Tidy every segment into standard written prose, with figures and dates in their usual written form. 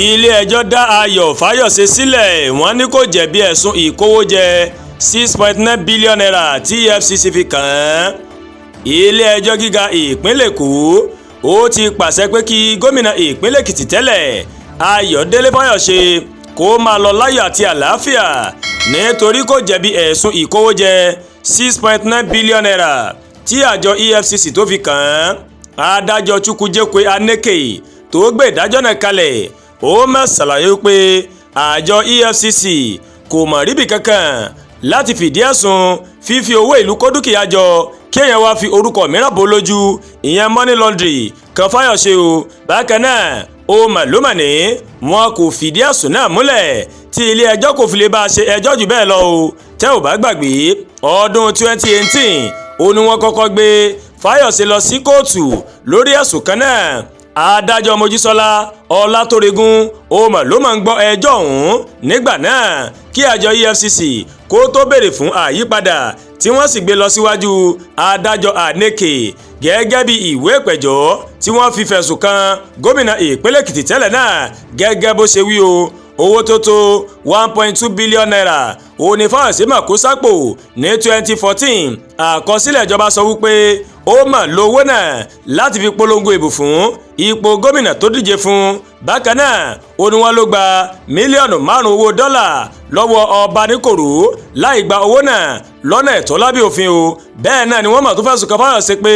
Ilé ẹjọ́ dá Ayo Fayose sílẹ̀ wọ́n ní kò jẹ̀bi ẹ̀sùn ìkówójẹ 6.9 billion naira tí Efcc fi kàn án. Ilé ẹjọ́ gíga ìpínlẹ̀ Èkó ó ti pàṣẹ pé kí gómìnà ìpínlẹ̀ Èkìtì tẹ́lẹ̀ Ayodelefayose kó máa lọ láyọ̀ àti àlàáfíà nítorí kò jẹ̀bi ẹ̀sùn ìkówójẹ 6.9 billion naira tí àjọ Efcc tó fi kàn án. Adájọ́ Chukwujekwe Aneke tó gbé ìdájọ́ náà kalẹ̀ ó máa ṣàlàyé pé àjọ Efcc kò mọ̀ ríbi kankan láti fìdí ẹ̀sùn fífi owó ìlú kó dúkìá jọ kéèyàn wá fi orúkọ mìíràn bò lójú ìyẹn money laundry kan Fayose o. Bákan náà ó mà ló mà ní wọn kò fìdí ẹ̀sùn náà múlẹ̀ tí ilé ẹjọ́ kò fi lè bá a ṣe ẹjọ́ jù bẹ́ẹ̀ lọ o. Tẹ́ ò bá gbàgbé ọdún 2018 ó ní wọ́n kọ́kọ́ gbé Fayose lọ sí kóòtù lórí ẹ̀sùn kan náà. Adájọ́ Mojísọ́lá Ọlátórégún ó mà ló máa ń gbọ́ ẹjọ́ ọ̀hún nígbà náà kí àjọ Efcc kó tó béèrè fún àyípadà tí wọ́n sì gbé lọ síwájú adájọ́ Aneke gẹ́gẹ́ bí ìwé ìpẹ̀jọ́ tí wọ́n fi fẹ̀sùn kan gómìnà ìpínlẹ̀ Èkìtì tẹ́lẹ̀ náà gẹ́gẹ́ bó ṣe wí o. Owó tó tó 1.2 billion naira ó ní Fayose mà kó sápò ní 2014. Àkọsílẹ̀ ìjọba sọ wípé ó mà lo owó náà láti fi polongo ìbò fún ipò gómìnà tó díje fún. Bákan náà ó ní wọ́n ló gba mílíọ̀nù 5 owó dọ́là lọ́wọ́ ọba níkòrò láì gba owó náà lọ́nà ẹ̀tọ́ lábẹ́ òfin o. Bẹ́ẹ̀ náà ni wọ́n mà tó fẹ̀sùn kan Fayose pé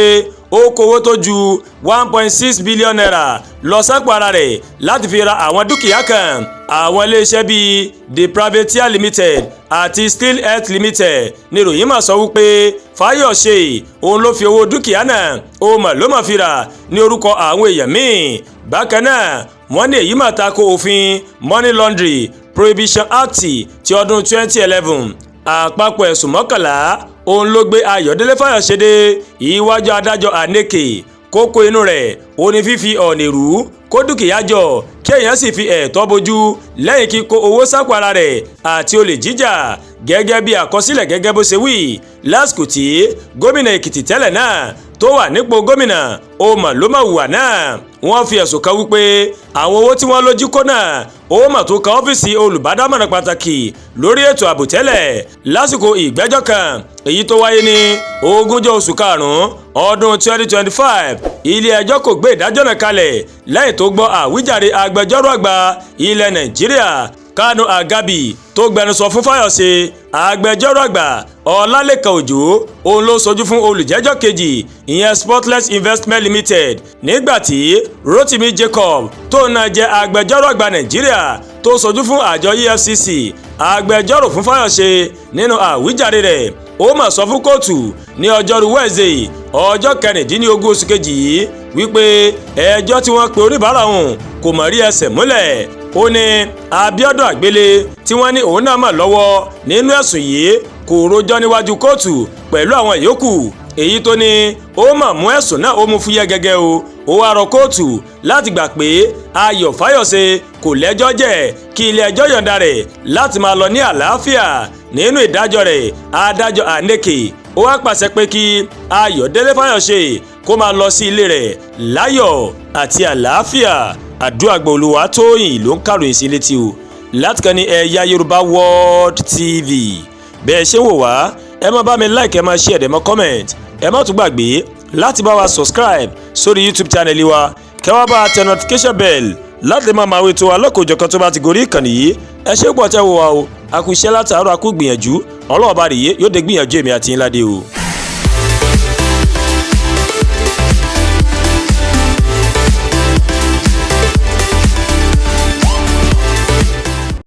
ó kówó tó ju 1.6 billion naira lọ sápò ara rẹ̀ láti fi ra àwọn dúkìá kan. Àwọn iléeṣẹ́ bíi The Privateer Limited àti Steel Earth Limited ní ìròyìn mà sọ wípé Fayose òun ló fi owó dúkìá náà ó mà ló mà fi rà ní orúkọ àwọn èèyàn míì. Bákan náà wọ́n ní èyí mà tako òfin Money Laundry Prohibition Act ti ọdún 2011. Àpapọ̀ ẹ̀sùn 11 òun ló gbé Ayodelefayose dé iwájú adájọ́ Aneke. Kókó inú rẹ̀ ó ní fífi ọ̀nà ìrú kó dúkìá jọ kéèyàn sì fi ẹ̀tọ́ bojú lẹ́yìn kíkó owó sápò ara rẹ̀ àti olè jíjà gẹ́gẹ́ bí àkọsílẹ̀ gẹ́gẹ́ bó ṣe wí lásìkò tí gómìnà Èkìtì tẹ́lẹ̀ náà tó wà nípò gómìnà ó mà ló mà hùwà náà. Wọ́n fi ẹ̀sùn kan wípé àwọn owó tí wọ́n ló jí kó náà ó mà tó kan ọ́fíìsì olùbádámọ̀ràn pàtàkì lórí ètò ààbò tẹ́lẹ̀ lásìkò ìgbẹ́jọ́ kan èyí tó wáyé ní 20 oṣù karùn-ún ọdún 2025. Ilé ẹjọ́ kò gbé ìdájọ́ náà kalẹ̀ lẹ́yìn tó gbọ́ àwíjàre agbẹjọ́rò àgbà ilẹ̀ Nàìjíríà Kanu Agabi tó gbẹnusọ fún Fayose. Agbẹjọ́rò àgbà Ọlálékan Òjó òun ló sojú fún olùjẹ́jọ́ kejì ìyẹn Spotless Investment Limited nígbàtí Rotimi Jacob tó náà jẹ́ agbẹjọ́rò àgbà Nàìjíríà tó sojú fún àjọ Efcc. Agbẹjọ́rò fún Fayose nínú àwíjàre rẹ̀ ó mà sọ fún kóòtù ní ọjọ́rú Wednesday ọjọ́ 19 oṣù kejì yìí wípé ẹjọ́ tí wọ́n pe oníbàárà òun kò mọ̀ rí ẹsẹ̀ múlẹ̀. Ó ní Abíọ́dún Àgbélé tí wọ́n ní òun náà mà lọ́wọ́ nínú ẹ̀sùn yìí kò rojọ́ níwájú kóòtù pẹ̀lú àwọn ìyókù èyí tó ní ó mà mú ẹ̀sùn náà ó mú fúyẹ́ gẹ́gẹ́ o. Ó wá rọ kóòtù láti gbà pé Ayo Fayose kò lẹ́jọ́ jẹ́ kí ilé ẹjọ́ yọ̀ǹda rẹ̀ láti máa lọ ní àlàáfíà. Nínú ìdájọ́ rẹ̀ adájọ́ Aneke ó wá pàṣẹ pé kí Ayodelefayose kó máa lọ sí ilé rẹ̀ láyọ̀ àti àlàáfíà. Àdúrà gba Olúwatóyìn ló ń kàròyìn sí létí o láti kàn ní Ẹ̀yà Yorùbá World TV. Bẹ́ẹ̀ ṣe wò wá ẹ má bá mi like ẹ má share ẹ má comment ẹ má tún gbàgbé láti bá wa subscribe sórí YouTube channel wa kẹ́ wá bá a tẹ notification bell láti máa máa wétò alọ́kòjọ̀kan tó bá ti gorí ìkànnì yìí. Ẹ ṣé pọ̀ tẹ́ wò wá o a kú iṣẹ́ látàárọ̀ a kú gbìyànjú Ọlọ́run bá rèé yóò dé gbìyànjú èmi àti yín ládé o.